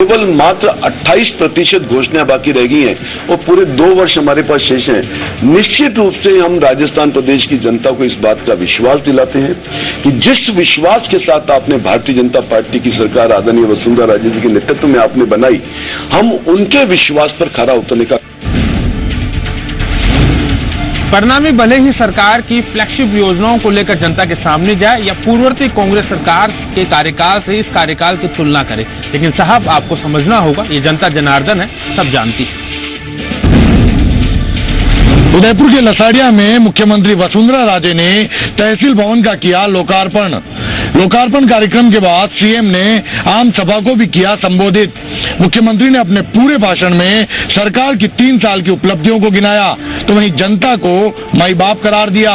केवल मात्र 28% घोषणाएं बाकी रह गई हैं और पूरे 2 वर्ष हमारे पास शेष हैं। निश्चित रूप से हम राजस्थान प्रदेश की जनता को इस बात का विश्वास दिलाते हैं कि जिस विश्वास के साथ आपने भारतीय जनता पार्टी की सरकार आदरणीय वसुंधरा राजे जी के नेतृत्व में आपने बनाई, हम उनके विश्वास पर खरा उतरने का। परिणामी भले ही सरकार की फ्लैगशिप योजनाओं को लेकर जनता के सामने जाए या पूर्ववर्ती कांग्रेस सरकार के कार्यकाल से इस कार्यकाल की तुलना करे, लेकिन साहब आपको समझना होगा ये जनता जनार्दन है, सब जानती है। उदयपुर के लसाड़िया में मुख्यमंत्री वसुंधरा राजे ने तहसील भवन का किया लोकार्पण कार्यक्रम के बाद सीएम ने आम सभा को भी किया संबोधित। मुख्यमंत्री ने अपने पूरे भाषण में सरकार की 3 साल की उपलब्धियों को गिनाया तो वहीं जनता को माई बाप करार दिया।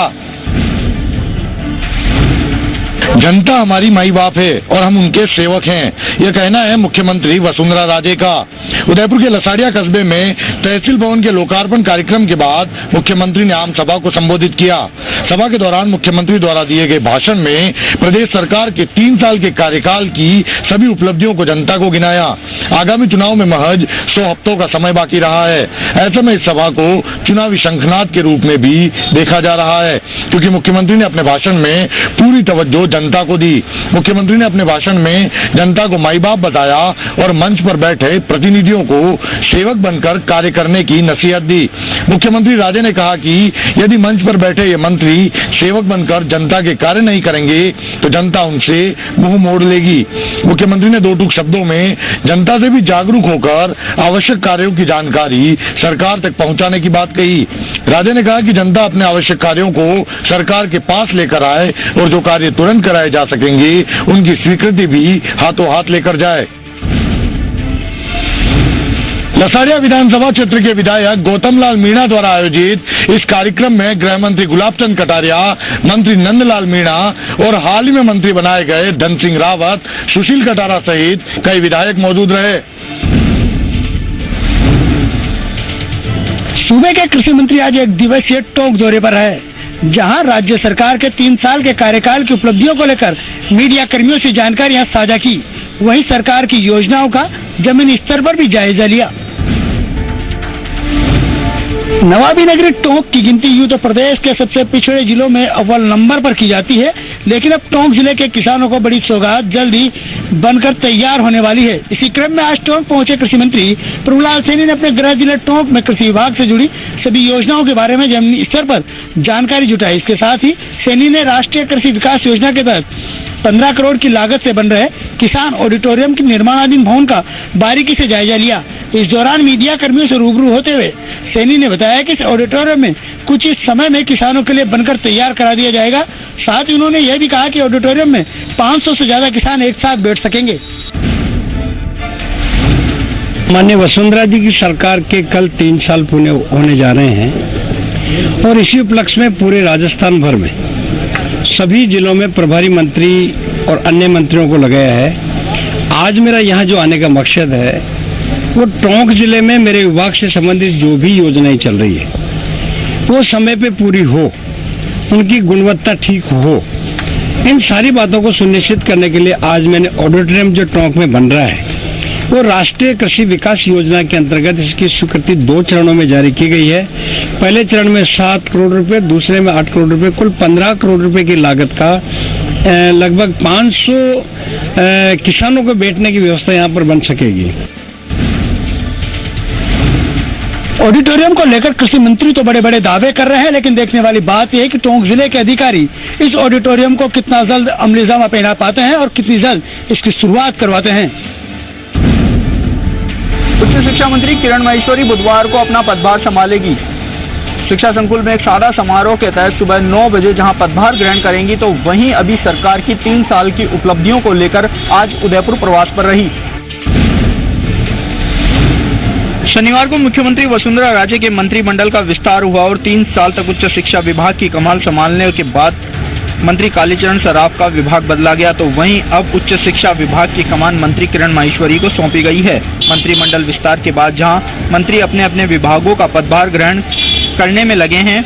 जनता हमारी माई बाप है और हम उनके सेवक हैं, यह कहना है मुख्यमंत्री वसुंधरा राजे का। उदयपुर के लसाड़िया कस्बे में तहसील भवन के लोकार्पण कार्यक्रम के बाद मुख्यमंत्री ने आम सभा को संबोधित किया। सभा के दौरान मुख्यमंत्री द्वारा दिए गए भाषण में प्रदेश सरकार के 3 साल के कार्यकाल की सभी उपलब्धियों को जनता को गिनाया। आगामी चुनाव में महज 100 हफ्तों का समय बाकी रहा है। ऐसे में इस सभा को चुनावी शंखनाद के रूप में भी देखा जा रहा है, क्योंकि मुख्यमंत्री ने अपने भाषण में पूरी तवज्जो जनता को दी। मुख्यमंत्री ने अपने भाषण में जनता को माई बाप बताया और मंच पर बैठे प्रतिनिधियों को सेवक बनकर कार्य करने की नसीहत दी। मुख्यमंत्री राजे ने कहा कि यदि मंच पर बैठे ये मंत्री सेवक बनकर जनता के कार्य नहीं करेंगे तो जनता उनसे मुंह मोड़ लेगी। मुख्यमंत्री ने 2 टूक शब्दों में जनता से भी जागरूक होकर आवश्यक कार्यों की जानकारी सरकार तक पहुंचाने की बात कही। राजे ने कहा कि जनता अपने आवश्यक कार्यों को सरकार के पास लेकर आए और जो कार्य तुरंत कराए जा सकेंगे उनकी स्वीकृति भी हाथों हाथ लेकर जाए। लसाड़िया विधानसभा क्षेत्र के विधायक गौतम लाल मीणा द्वारा आयोजित इस कार्यक्रम में गृह मंत्री गुलाब चंद कटारिया, मंत्री नंदलाल मीणा और हाल ही में मंत्री बनाए गए धन सिंह रावत, सुशील कटारा सहित कई विधायक मौजूद रहे। सूबे के कृषि मंत्री आज 1 दिवसीय टोंक दौरे पर है, जहां राज्य सरकार के 3 साल के कार्यकाल की उपलब्धियों को लेकर मीडिया कर्मियों से जानकारियां साझा की। वहीं सरकार की योजनाओं का जमीनी स्तर पर भी जायजा लिया। नवाबी नगरी टोंक की गिनती यूं तो प्रदेश के सबसे पिछड़े जिलों में अव्वल नंबर पर की जाती है, लेकिन अब टोंक जिले के किसानों को बड़ी सौगात जल्द ही बनकर तैयार होने वाली है। इसी क्रम में आज टोंक पहुंचे कृषि मंत्री प्रभुलाल सैनी ने अपने गृह जिले टोंक में कृषि विभाग से जुड़ी सभी योजनाओं के बारे में जमीनी स्तर पर जानकारी जुटाई। इसके साथ ही सैनी ने राष्ट्रीय कृषि विकास योजना के तहत 15 करोड़ की लागत से बन रहे किसान ऑडिटोरियम के निर्माणाधीन भवन का बारीकी से जायजा लिया। इस दौरान मीडिया कर्मियों से रूबरू होते हुए सैनी ने बताया कि इस ऑडिटोरियम में कुछ इस समय में किसानों के लिए बनकर तैयार करा दिया जाएगा। साथ ही उन्होंने यह भी कहा कि ऑडिटोरियम में 500 से ज्यादा किसान एक साथ बैठ सकेंगे। माननीय वसुंधरा जी की सरकार के कल 3 साल पूरे होने जा रहे हैं और इसी उपलक्ष्य में पूरे राजस्थान भर में सभी जिलों में प्रभारी मंत्री और अन्य मंत्रियों को लगाया है। आज मेरा यहाँ जो आने का मकसद है वो टोंक जिले में मेरे विभाग से संबंधित जो भी योजनाएं चल रही है वो समय पे पूरी हो, उनकी गुणवत्ता ठीक हो, इन सारी बातों को सुनिश्चित करने के लिए आज मैंने ऑडिटोरियम जो टोंक में बन रहा है वो राष्ट्रीय कृषि विकास योजना के अंतर्गत इसकी स्वीकृति 2 चरणों में जारी की गई है। पहले चरण में 7 करोड़ रुपए, दूसरे में 8 करोड़ रुपए, कुल 15 करोड़ रुपए की लागत का लगभग 500 किसानों को बैठने की व्यवस्था यहाँ पर बन सकेगी। ऑडिटोरियम को लेकर कृषि मंत्री तो बड़े बड़े दावे कर रहे हैं, लेकिन देखने वाली बात यह है कि टोंक जिले के अधिकारी इस ऑडिटोरियम को कितना जल्द अमलीजामा पहना पाते हैं और कितनी जल्द इसकी शुरुआत करवाते हैं। उच्च शिक्षा मंत्री किरण माहेश्वरी बुधवार को अपना पदभार संभालेगी। शिक्षा संकुल में एक सादा समारोह के तहत सुबह 9 बजे जहां पदभार ग्रहण करेंगी, तो वहीं अभी सरकार की 3 साल की उपलब्धियों को लेकर आज उदयपुर प्रवास पर रही। शनिवार को मुख्यमंत्री वसुंधरा राजे के मंत्रिमंडल का विस्तार हुआ और 3 साल तक उच्च शिक्षा विभाग की कमान संभालने के बाद मंत्री कालीचरण सराफ का विभाग बदला गया, तो वहीं अब उच्च शिक्षा विभाग की कमान मंत्री किरण माहेश्वरी को सौंपी गई है। मंत्रिमंडल विस्तार के बाद जहां मंत्री अपने अपने विभागों का पदभार ग्रहण करने में लगे हैं,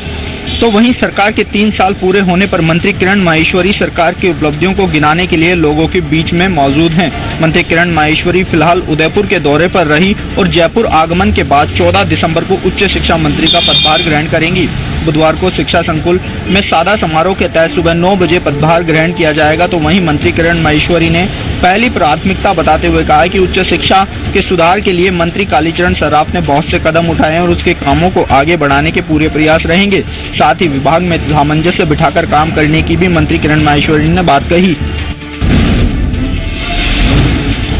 तो वहीं सरकार के 3 साल पूरे होने पर मंत्री किरण माहेश्वरी सरकार की उपलब्धियों को गिनाने के लिए लोगों के बीच में मौजूद हैं। मंत्री किरण माहेश्वरी फिलहाल उदयपुर के दौरे पर रही और जयपुर आगमन के बाद 14 दिसंबर को उच्च शिक्षा मंत्री का पदभार ग्रहण करेंगी। बुधवार को शिक्षा संकुल में सादा समारोह के तहत सुबह 9 बजे पदभार ग्रहण किया जाएगा। तो वहीं मंत्री किरण माहेश्वरी ने पहली प्राथमिकता बताते हुए कहा कि उच्च शिक्षा के सुधार के लिए मंत्री कालीचरण सराफ ने बहुत से कदम उठाए हैं और उसके कामों को आगे बढ़ाने के पूरे प्रयास रहेंगे। साथ ही विभाग में सामंजस्य बिठाकर काम करने की भी मंत्री किरण माहेश्वरी ने बात कही।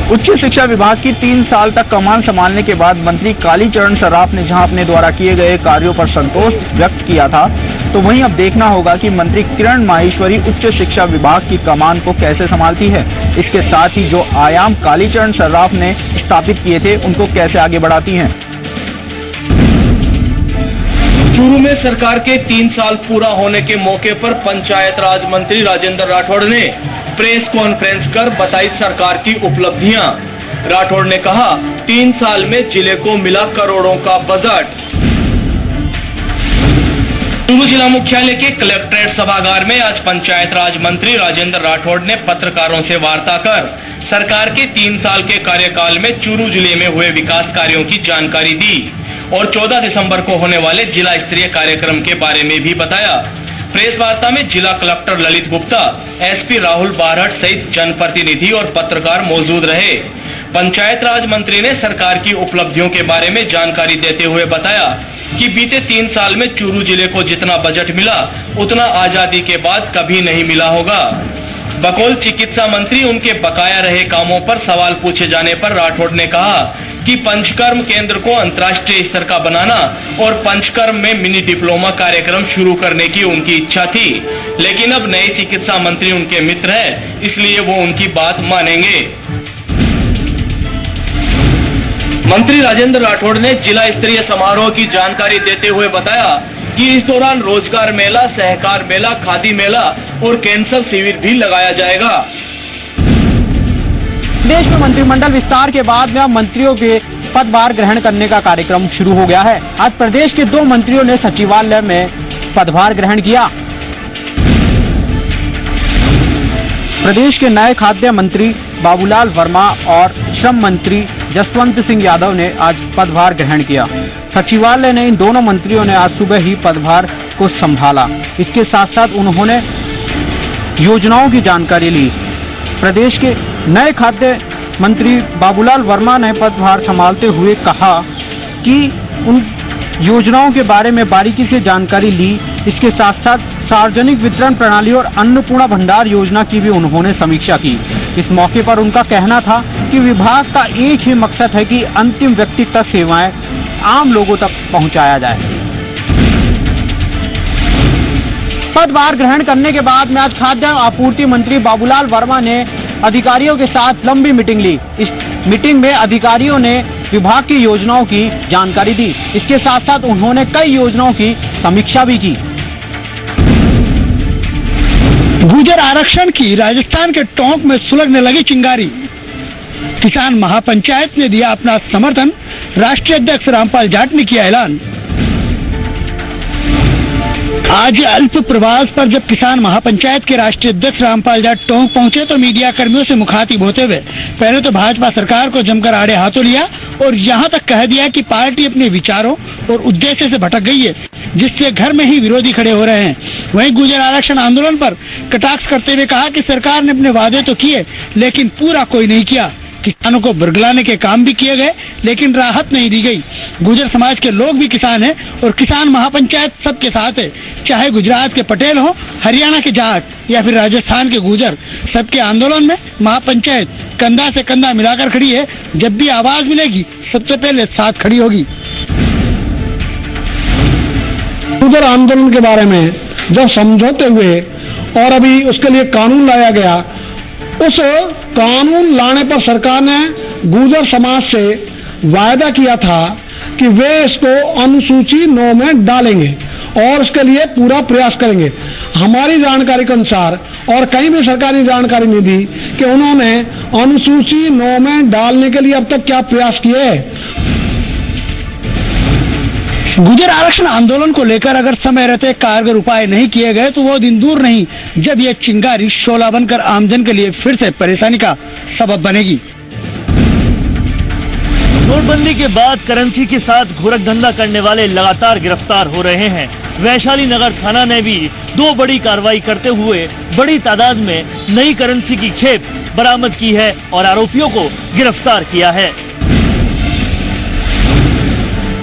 उच्च शिक्षा विभाग की 3 साल तक कमान संभालने के बाद मंत्री कालीचरण सराफ ने जहां अपने द्वारा किए गए कार्यों पर संतोष व्यक्त किया था, तो वहीं अब देखना होगा कि मंत्री किरण माहेश्वरी उच्च शिक्षा विभाग की कमान को कैसे संभालती है। इसके साथ ही जो आयाम कालीचरण सराफ ने स्थापित किए थे उनको कैसे आगे बढ़ाती हैं। चूरू में सरकार के 3 साल पूरा होने के मौके पर पंचायत राज मंत्री राजेंद्र राठौड़ ने प्रेस कॉन्फ्रेंस कर बताई सरकार की उपलब्धियां। राठौड़ ने कहा, 3 साल में जिले को मिला करोड़ों का बजट। चूरू जिला मुख्यालय के कलेक्ट्रेट सभागार में आज पंचायत राज मंत्री राजेंद्र राठौड़ ने पत्रकारों से वार्ता कर सरकार के 3 साल के कार्यकाल में चूरू जिले में हुए विकास कार्यों की जानकारी दी और 14 दिसंबर को होने वाले जिला स्तरीय कार्यक्रम के बारे में भी बताया। प्रेस वार्ता में जिला कलेक्टर ललित गुप्ता, एसपी राहुल बारहट सहित जनप्रतिनिधि और पत्रकार मौजूद रहे। पंचायत राज मंत्री ने सरकार की उपलब्धियों के बारे में जानकारी देते हुए बताया कि बीते 3 साल में चूरू जिले को जितना बजट मिला उतना आजादी के बाद कभी नहीं मिला होगा। बकौल चिकित्सा मंत्री उनके बकाया रहे कामों पर सवाल पूछे जाने पर राठौड़ ने कहा कि पंचकर्म केंद्र को अंतर्राष्ट्रीय स्तर का बनाना और पंचकर्म में मिनी डिप्लोमा कार्यक्रम शुरू करने की उनकी इच्छा थी, लेकिन अब नए चिकित्सा मंत्री उनके मित्र हैं, इसलिए वो उनकी बात मानेंगे। मंत्री राजेंद्र राठौड़ ने जिला स्तरीय समारोह की जानकारी देते हुए बताया कि इस दौरान रोजगार मेला, सहकार मेला, खादी मेला और कैंसर शिविर भी लगाया जाएगा। देश में मंत्रिमंडल विस्तार के बाद में मंत्रियों के पदभार ग्रहण करने का कार्यक्रम शुरू हो गया है। आज प्रदेश के 2 मंत्रियों ने सचिवालय में पदभार ग्रहण किया। प्रदेश के नए खाद्य मंत्री बाबूलाल वर्मा और श्रम मंत्री जसवंत सिंह यादव ने आज पदभार ग्रहण किया। सचिवालय ने इन दोनों मंत्रियों ने आज सुबह ही पदभार को संभाला। इसके साथ साथ उन्होंने योजनाओं की जानकारी ली। प्रदेश के नए खाद्य मंत्री बाबूलाल वर्मा ने पदभार संभालते हुए कहा कि उन योजनाओं के बारे में बारीकी से जानकारी ली। इसके साथ साथ सार्वजनिक वितरण प्रणाली और अन्नपूर्णा भंडार योजना की भी उन्होंने समीक्षा की। इस मौके पर उनका कहना था कि विभाग का एक ही मकसद है कि अंतिम व्यक्ति तक सेवाएं आम लोगों तक पहुंचाया जाए। पदभार ग्रहण करने के बाद में आज खाद्य आपूर्ति मंत्री बाबूलाल वर्मा ने अधिकारियों के साथ लंबी मीटिंग ली। इस मीटिंग में अधिकारियों ने विभाग की योजनाओं की जानकारी दी। इसके साथ साथ उन्होंने कई योजनाओं की समीक्षा भी की। गुर्जर आरक्षण की राजस्थान के टोंक में सुलगने लगी चिंगारी। किसान महापंचायत ने दिया अपना समर्थन। राष्ट्रीय अध्यक्ष रामपाल जाट ने किया ऐलान। आज अल्प प्रवास पर जब किसान महापंचायत के राष्ट्रीय अध्यक्ष रामपाल जाट टोंक पहुंचे तो मीडिया कर्मियों से मुखातिब होते हुए पहले तो भाजपा सरकार को जमकर आड़े हाथों लिया और यहां तक कह दिया कि पार्टी अपने विचारों और उद्देश्य से भटक गई है, जिससे घर में ही विरोधी खड़े हो रहे हैं। वहीं गुर्जर आरक्षण आंदोलन पर कटाक्ष करते हुए कहा कि सरकार ने अपने वादे तो किए लेकिन पूरा कोई नहीं किया। किसानों को बरगलाने के काम भी किए गए लेकिन राहत नहीं दी गई। गुर्जर समाज के लोग भी किसान हैं और किसान महापंचायत सबके साथ है, चाहे गुजरात के पटेल हो, हरियाणा के जाट या फिर राजस्थान के गुर्जर। सबके आंदोलन में महापंचायत कंधा से कंधा मिलाकर खड़ी है। जब भी आवाज मिलेगी सबसे पहले साथ खड़ी होगी। गुर्जर आंदोलन के बारे में जब समझौते हुए और अभी उसके लिए कानून लाया गया, उस कानून लाने पर सरकार ने गुर्जर समाज से वायदा किया था कि वे इसको अनुसूची 9 में डालेंगे और उसके लिए पूरा प्रयास करेंगे। हमारी जानकारी के अनुसार और कहीं भी सरकारी जानकारी नहीं दी कि उन्होंने अनुसूची 9 में डालने के लिए अब तक क्या प्रयास किए। गुर्जर आरक्षण आंदोलन को लेकर अगर समय रहते कारगर उपाय नहीं किए गए तो वो दिन दूर नहीं जब ये चिंगारी शोला बनकर आमजन के लिए फिर से परेशानी का सबब बनेगी। नोटबंदी के बाद करेंसी के साथ घोरक धंधा करने वाले लगातार गिरफ्तार हो रहे हैं। वैशाली नगर थाना ने भी 2 बड़ी कार्रवाई करते हुए बड़ी तादाद में नई करेंसी की खेप बरामद की है और आरोपियों को गिरफ्तार किया है।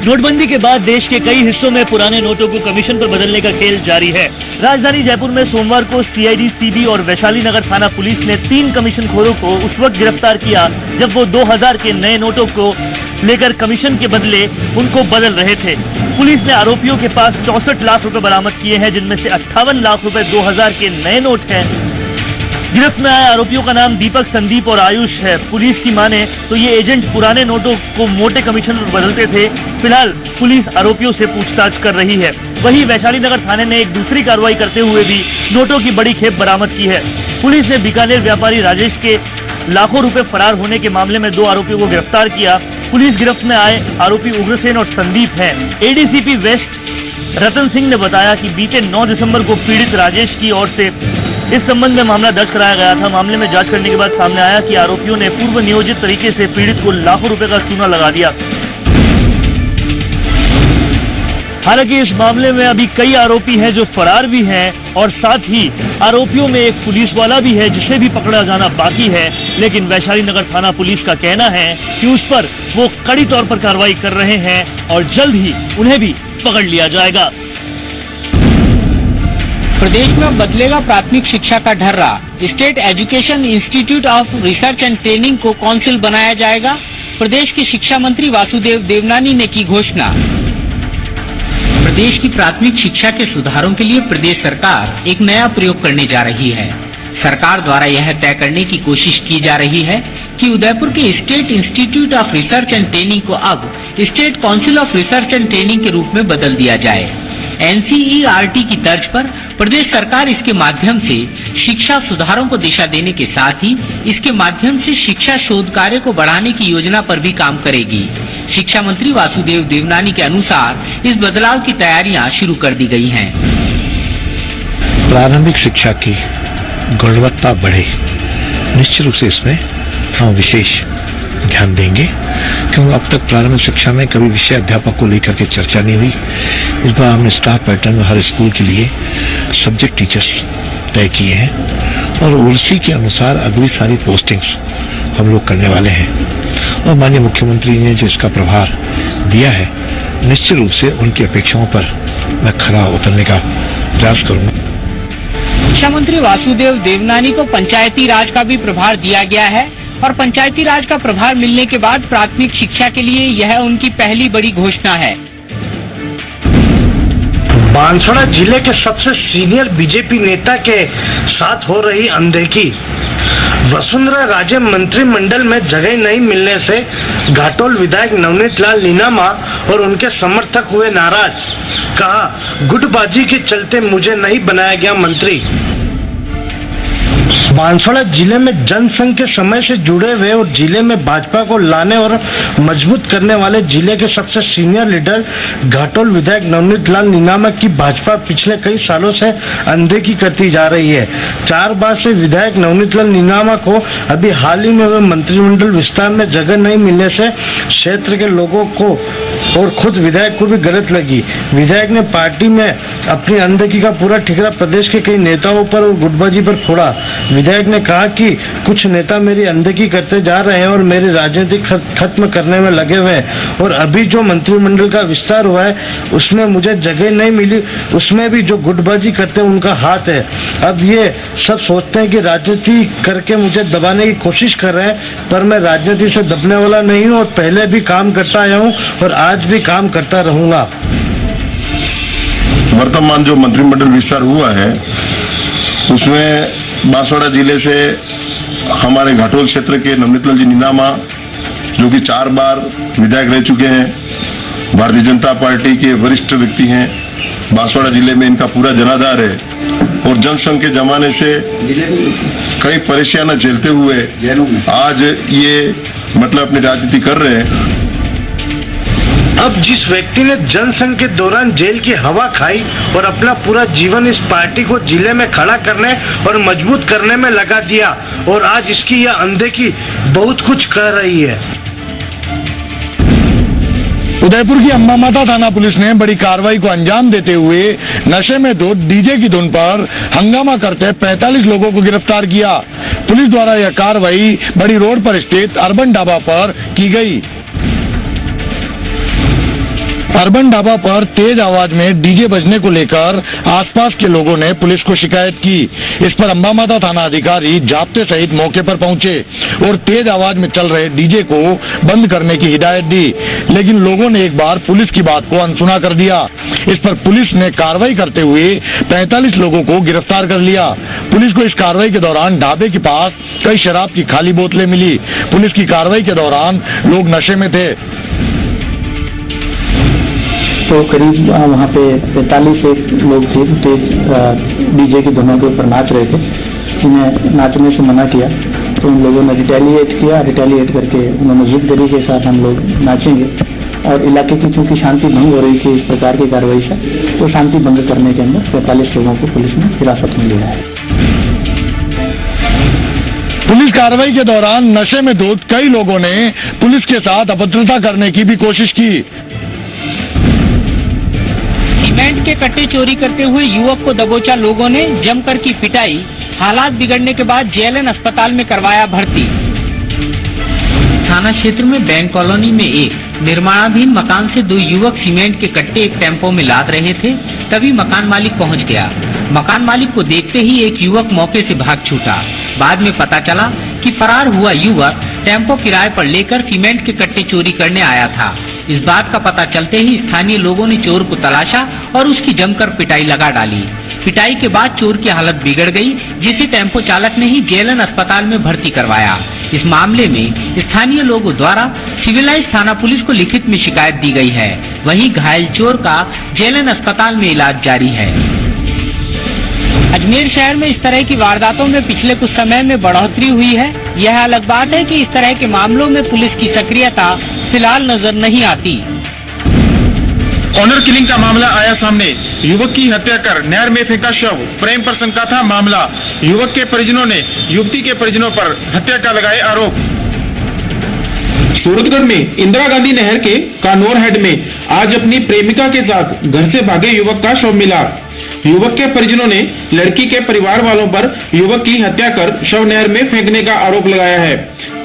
नोटबंदी के बाद देश के कई हिस्सों में पुराने नोटों को कमीशन पर बदलने का खेल जारी है। राजधानी जयपुर में सोमवार को सीआईडी, सीबी और वैशाली नगर थाना पुलिस ने 3 कमीशनखोरों को उस वक्त गिरफ्तार किया जब वो 2000 के नए नोटों को लेकर कमीशन के बदले उनको बदल रहे थे। पुलिस ने आरोपियों के पास 64 लाख रुपए बरामद किए हैं, जिनमें से 58 लाख रुपए 2000 के नए नोट हैं। गिरफ्त में आए आरोपियों का नाम दीपक, संदीप और आयुष है। पुलिस की माने तो ये एजेंट पुराने नोटों को मोटे कमीशन पर बदलते थे। फिलहाल पुलिस आरोपियों से पूछताछ कर रही है। वहीं वैशाली नगर थाने ने एक दूसरी कार्रवाई करते हुए भी नोटों की बड़ी खेप बरामद की है। पुलिस ने बीकानेर व्यापारी राजेश के लाखों रुपए फरार होने के मामले में 2 आरोपियों को गिरफ्तार किया। पुलिस गिरफ्त में आए आरोपी उग्रसेन और संदीप हैं। एडीसीपी वेस्ट रतन सिंह ने बताया कि बीते 9 दिसंबर को पीड़ित राजेश की ओर से इस संबंध में मामला दर्ज कराया गया था। मामले में जांच करने के बाद सामने आया कि आरोपियों ने पूर्व नियोजित तरीके से पीड़ित को लाखों रुपए का चूना लगा दिया। हालांकि इस मामले में अभी कई आरोपी हैं जो फरार भी हैं और साथ ही आरोपियों में एक पुलिस वाला भी है जिसे भी पकड़ा जाना बाकी है। लेकिन वैशाली नगर थाना पुलिस का कहना है कि उस पर वो कड़ी तौर पर कार्रवाई कर रहे हैं और जल्द ही उन्हें भी पकड़ लिया जाएगा। प्रदेश में बदलेगा प्राथमिक शिक्षा का ढर्रा। State education institute of research and training को काउंसिल बनाया जाएगा। प्रदेश के शिक्षा मंत्री वासुदेव देवनानी ने की घोषणा। प्रदेश की प्राथमिक शिक्षा के सुधारों के लिए प्रदेश सरकार एक नया प्रयोग करने जा रही है। सरकार द्वारा यह तय करने की कोशिश की जा रही है कि उदयपुर के state institute of research and training को अब state council of research and training के रूप में बदल दिया जाए। एनसीईआरटी की तर्ज पर प्रदेश सरकार इसके माध्यम से शिक्षा सुधारों को दिशा देने के साथ ही इसके माध्यम से शिक्षा शोध कार्य को बढ़ाने की योजना पर भी काम करेगी। शिक्षा मंत्री वासुदेव देवनानी के अनुसार इस बदलाव की तैयारियां शुरू कर दी गई हैं। प्रारंभिक शिक्षा की गुणवत्ता बढ़े, निश्चित रूप से इसमें हम विशेष ध्यान देंगे, क्योंकि अब तक प्रारंभिक शिक्षा में कभी विषय अध्यापक को लेकर के चर्चा नहीं हुई। इस बार हमने स्टाफ पैटर्न में हर स्कूल के लिए सब्जेक्ट टीचर्स तय किए हैं और उसी के अनुसार अगली सारी पोस्टिंग्स हम लोग करने वाले हैं। और माननीय मुख्यमंत्री ने जो इसका प्रभार दिया है, निश्चित रूप से उनकी अपेक्षाओं पर मैं खरा उतरने का प्रयास करूंगा। शिक्षा मंत्री वासुदेव देवनानी को पंचायती राज का भी प्रभार दिया गया है और पंचायती राज का प्रभार मिलने के बाद प्राथमिक शिक्षा के लिए यह उनकी पहली बड़ी घोषणा है। बांसवाड़ा जिले के सबसे सीनियर बीजेपी नेता के साथ हो रही अनदेखी। वसुंधरा राजे मंत्रिमंडल में जगह नहीं मिलने से घाटोल विधायक नवनीत लाल नीनामा और उनके समर्थक हुए नाराज। कहा, गुटबाजी के चलते मुझे नहीं बनाया गया मंत्री। बांसवाड़ा जिले में जनसंघ के समय से जुड़े हुए और जिले में भाजपा को लाने और मजबूत करने वाले जिले के सबसे सीनियर लीडर घाटोल विधायक नवनीत लाल नीनामा की भाजपा पिछले कई सालों से अनदेखी करती जा रही है। 4 बार से विधायक नवनीत लाल नीनामा को अभी हाल ही में हुए मंत्रिमंडल विस्तार में जगह नहीं मिलने से क्षेत्र के लोगों को और खुद विधायक को भी गलत लगी। विधायक ने पार्टी में अपनी अनदेखी का पूरा ठिकरा प्रदेश के कई नेताओं पर और गुटबाजी पर फोड़ा। विधायक ने कहा कि कुछ नेता मेरी अनदेखी करते जा रहे हैं और मेरी राजनीति खत्म करने में लगे हुए हैं और अभी जो मंत्रिमंडल का विस्तार हुआ है उसमें मुझे जगह नहीं मिली, उसमें भी जो गुटबाजी करते हैं उनका हाथ है। अब ये सब सोचते हैं कि राजनीति करके मुझे दबाने की कोशिश कर रहे हैं, पर मैं राजनीति से दबने वाला नहीं हूँ और पहले भी काम करता आया हूँ और आज भी काम करता रहूंगा। वर्तमान जो मंत्रिमंडल विस्तार हुआ है उसमें बांसवाड़ा जिले से हमारे घाटोल क्षेत्र के नवनीत लाल जी नीनामा, जो कि 4 बार विधायक रह चुके हैं, भारतीय जनता पार्टी के वरिष्ठ व्यक्ति हैं, बांसवाड़ा जिले में इनका पूरा जनाधार है और जनसंघ के जमाने से कई परेशानियां झेलते हुए आज ये अपनी राजनीति कर रहे हैं। अब जिस व्यक्ति ने जनसंघ के दौरान जेल की हवा खाई और अपना पूरा जीवन इस पार्टी को जिले में खड़ा करने और मजबूत करने में लगा दिया और आज इसकी यह अनदेखी बहुत कुछ कर रही है। उदयपुर की अम्बा माता थाना पुलिस ने बड़ी कार्रवाई को अंजाम देते हुए नशे में धुत डीजे की धुन पर हंगामा करते 45 लोगों को गिरफ्तार किया। पुलिस द्वारा यह कार्रवाई बड़ी रोड पर स्थित अर्बन ढाबा पर की गई। अर्बन ढाबा पर तेज आवाज में डीजे बजने को लेकर आसपास के लोगों ने पुलिस को शिकायत की। इस पर अम्बा माता थाना अधिकारी जाप्ते सहित मौके पर पहुंचे और तेज आवाज में चल रहे डीजे को बंद करने की हिदायत दी, लेकिन लोगों ने एक बार पुलिस की बात को अनसुना कर दिया। इस पर पुलिस ने कार्रवाई करते हुए 45 लोगों को गिरफ्तार कर लिया। पुलिस को इस कार्रवाई के दौरान ढाबे के पास कई शराब की खाली बोतलें मिली। पुलिस की कार्रवाई के दौरान लोग नशे में थे। तो करीब वहाँ पे 45 लोग थे जो डीजे की धुनों के ऊपर नाच रहे थे। जिन्हें नाचने से मना किया तो उन लोगों ने रिटेलिएट किया। रिटेलिएट करके उन्होंने जिद करी के साथ हम लोग नाचेंगे और इलाके की चूंकि शांति भंग हो रही थी इस प्रकार की कार्रवाई से, तो शांति भंग करने के अंदर 45 लोगों को पुलिस ने हिरासत में लिया है। पुलिस कार्रवाई के दौरान नशे में धुत कई लोगों ने पुलिस के साथ अभद्रता करने की भी कोशिश की। सीमेंट के कट्टे चोरी करते हुए युवक को दबोचा लोगों ने, जमकर की पिटाई। हालात बिगड़ने के बाद जेएलएन अस्पताल में करवाया भर्ती। थाना क्षेत्र में बैंक कॉलोनी में एक निर्माणाधीन मकान से 2 युवक सीमेंट के कट्टे एक टेम्पो में लाद रहे थे, तभी मकान मालिक पहुंच गया। मकान मालिक को देखते ही एक युवक मौके से भाग छूटा। बाद में पता चला कि फरार हुआ युवक टेम्पो किराए पर लेकर सीमेंट के कट्टे चोरी करने आया था। इस बात का पता चलते ही स्थानीय लोगों ने चोर को तलाशा और उसकी जमकर पिटाई लगा डाली। पिटाई के बाद चोर की हालत बिगड़ गई, जिसे टेम्पो चालक ने ही जेएलएन अस्पताल में भर्ती करवाया। इस मामले में स्थानीय लोगों द्वारा सिविलाइज थाना पुलिस को लिखित में शिकायत दी गई है। वहीं घायल चोर का जेएलएन अस्पताल में इलाज जारी है। अजमेर शहर में इस तरह की वारदातों में पिछले कुछ समय में बढ़ोतरी हुई है। यह अलग बात है कि इस तरह के मामलों में पुलिस की सक्रियता फिलहाल नजर नहीं आती। ऑनर किलिंग का मामला आया सामने। युवक की हत्या कर नहर में फेंका शव। प्रेम प्रसंग का था मामला। युवक के परिजनों ने युवती के परिजनों पर हत्या का लगाए आरोप। सूरतगढ़ में इंदिरा गांधी नहर के कानौर हेड में आज अपनी प्रेमिका के साथ घर से भागे युवक का शव मिला। युवक के परिजनों ने लड़की के परिवार वालों पर युवक की हत्या कर शव नहर में फेंकने का आरोप लगाया है।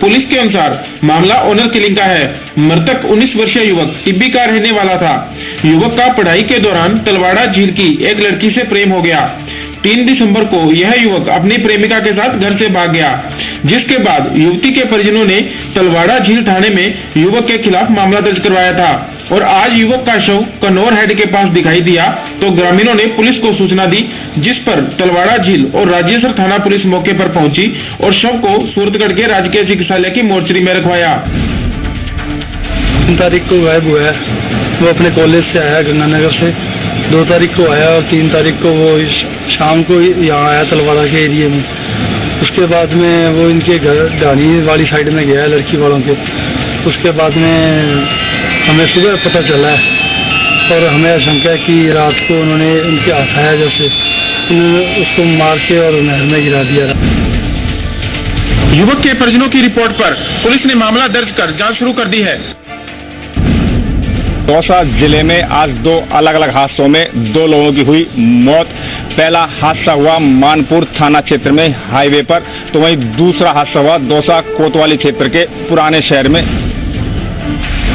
पुलिस के अनुसार मामला ऑनर किलिंग का है। मृतक 19 वर्षीय युवक टिब्बी का रहने वाला था। युवक का पढ़ाई के दौरान तलवाड़ा झील की एक लड़की से प्रेम हो गया। 3 दिसंबर को यह युवक अपनी प्रेमिका के साथ घर से भाग गया, जिसके बाद युवती के परिजनों ने तलवाड़ा झील थाने में युवक के खिलाफ मामला दर्ज करवाया था और आज युवक का शव कनौर हेड के पास दिखाई दिया तो ग्रामीणों ने पुलिस को सूचना दी, जिस पर तलवाड़ा झील और राजेसर थाना पुलिस मौके पर पहुंची और शव को सूरतगढ़ के राजकीय चिकित्सालय की मोर्चरी में रखवाया। 3 तारीख को गायब हुआ है। वो अपने कॉलेज से आया गंगानगर से, 2 तारीख को आया और 3 तारीख को वो शाम को यहाँ आया तलवाड़ा के एरिया में। उसके बाद में वो इनके घर डानी वाली साइड में गया लड़की वालों के। उसके बाद में हमें सुबह पता चला है और हमें आशंका कि रात को उन्होंने उनके हथाया जैसे उन्होंने उसको मार के और नहर में गिरा दिया। युवक के परिजनों की रिपोर्ट पर पुलिस ने मामला दर्ज कर जांच शुरू कर दी है। दौसा जिले में आज 2 अलग अलग हादसों में 2 लोगों की हुई मौत। पहला हादसा हुआ मानपुर थाना क्षेत्र में हाईवे पर, तो वहीं दूसरा हादसा हुआ दौसा कोतवाली क्षेत्र के पुराने शहर में।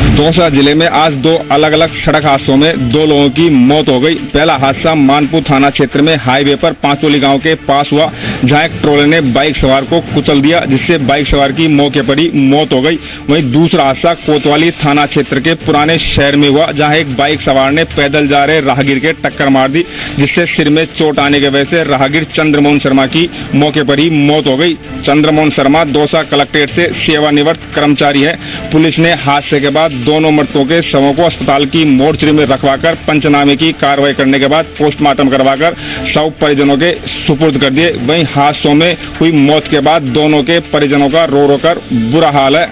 दौसा जिले में आज 2 अलग अलग सड़क हादसों में 2 लोगों की मौत हो गई। पहला हादसा मानपुर थाना क्षेत्र में हाईवे पर पांचोली गांव के पास हुआ, जहां एक ट्रोले ने बाइक सवार को कुचल दिया, जिससे बाइक सवार की मौके पर ही मौत हो गई। वहीं दूसरा हादसा कोतवाली थाना क्षेत्र के पुराने शहर में हुआ, जहां एक बाइक सवार ने पैदल जा रहे राहगीर के टक्कर मार दी, जिससे सिर में चोट आने की वजह से राहगीर चंद्रमोहन शर्मा की मौके पर ही मौत हो गई। चंद्रमोहन शर्मा दौसा कलेक्ट्रेट से सेवानिवृत्त कर्मचारी है। पुलिस ने हादसे के बाद दोनों मृतकों के शवों को अस्पताल की मोर्चरी में रखवाकर पंचनामे की कार्रवाई करने के बाद पोस्टमार्टम करवाकर शव परिजनों के सुपुर्द कर दिए। वहीं हादसों में हुई मौत के बाद दोनों के परिजनों का रो रो कर बुरा हाल है।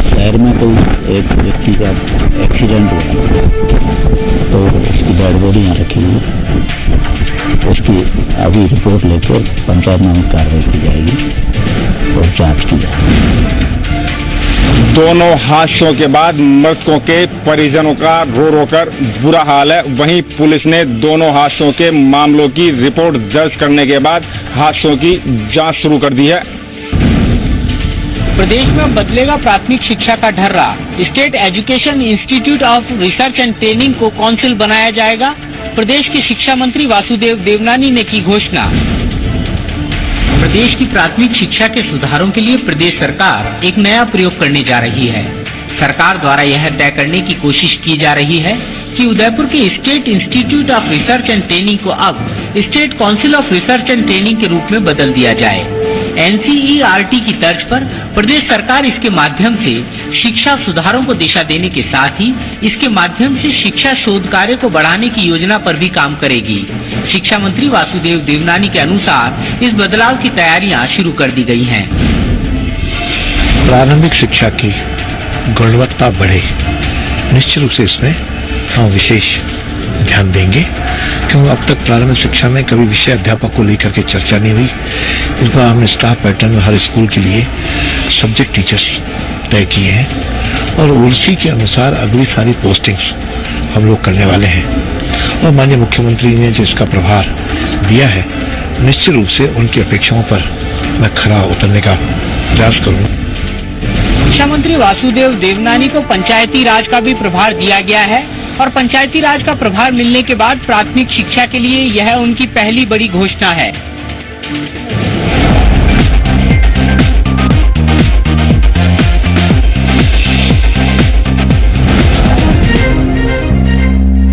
शहर में कोई एक व्यक्ति का एक्सीडेंट हुआ, तो उसकी डेड बॉडी यहाँ रखी हुई है। उसकी अभी रिपोर्ट लेकर पंचायत नाम कार्रवाई की जाएगी और जांच की जाएगी। दोनों हादसों के बाद मृतकों के परिजनों का रो रो कर बुरा हाल है। वहीं पुलिस ने दोनों हादसों के मामलों की रिपोर्ट दर्ज करने के बाद हादसों की जांच शुरू कर दी है। प्रदेश में बदलेगा प्राथमिक शिक्षा का ढर्रा। State education institute of research and training को काउंसिल बनाया जाएगा। प्रदेश के शिक्षा मंत्री वासुदेव देवनानी ने की घोषणा। प्रदेश की प्राथमिक शिक्षा के सुधारों के लिए प्रदेश सरकार एक नया प्रयोग करने जा रही है। सरकार द्वारा यह तय करने की कोशिश की जा रही है कि उदयपुर के state institute of research and training को अब state council of research and training के रूप में बदल दिया जाए। NCERT की तर्ज पर प्रदेश सरकार इसके माध्यम से शिक्षा सुधारों को दिशा देने के साथ ही इसके माध्यम से शिक्षा शोध कार्य को बढ़ाने की योजना पर भी काम करेगी। शिक्षा मंत्री वासुदेव देवनानी के अनुसार इस बदलाव की तैयारियां शुरू कर दी गई हैं। प्रारंभिक शिक्षा की गुणवत्ता बढ़े, निश्चित रूप से इसमें हम विशेष ध्यान देंगे, क्योंकि अब तक प्रारंभिक शिक्षा में कभी विषय अध्यापक को लेकर के चर्चा नहीं हुई। इस बार हमने स्टाफ पैटर्न में हर स्कूल के लिए सब्जेक्ट टीचर्स तय किए हैं और उसी के अनुसार अगली सारी पोस्टिंग्स हम लोग करने वाले हैं। और माननीय मुख्यमंत्री ने जो इसका प्रभार दिया है, निश्चित रूप से उनकी अपेक्षाओं पर मैं खरा उतरने का प्रयास करूंगा। शिक्षा मंत्री वासुदेव देवनानी को पंचायती राज का भी प्रभार दिया गया है और पंचायती राज का प्रभार मिलने के बाद प्राथमिक शिक्षा के लिए यह उनकी पहली बड़ी घोषणा है।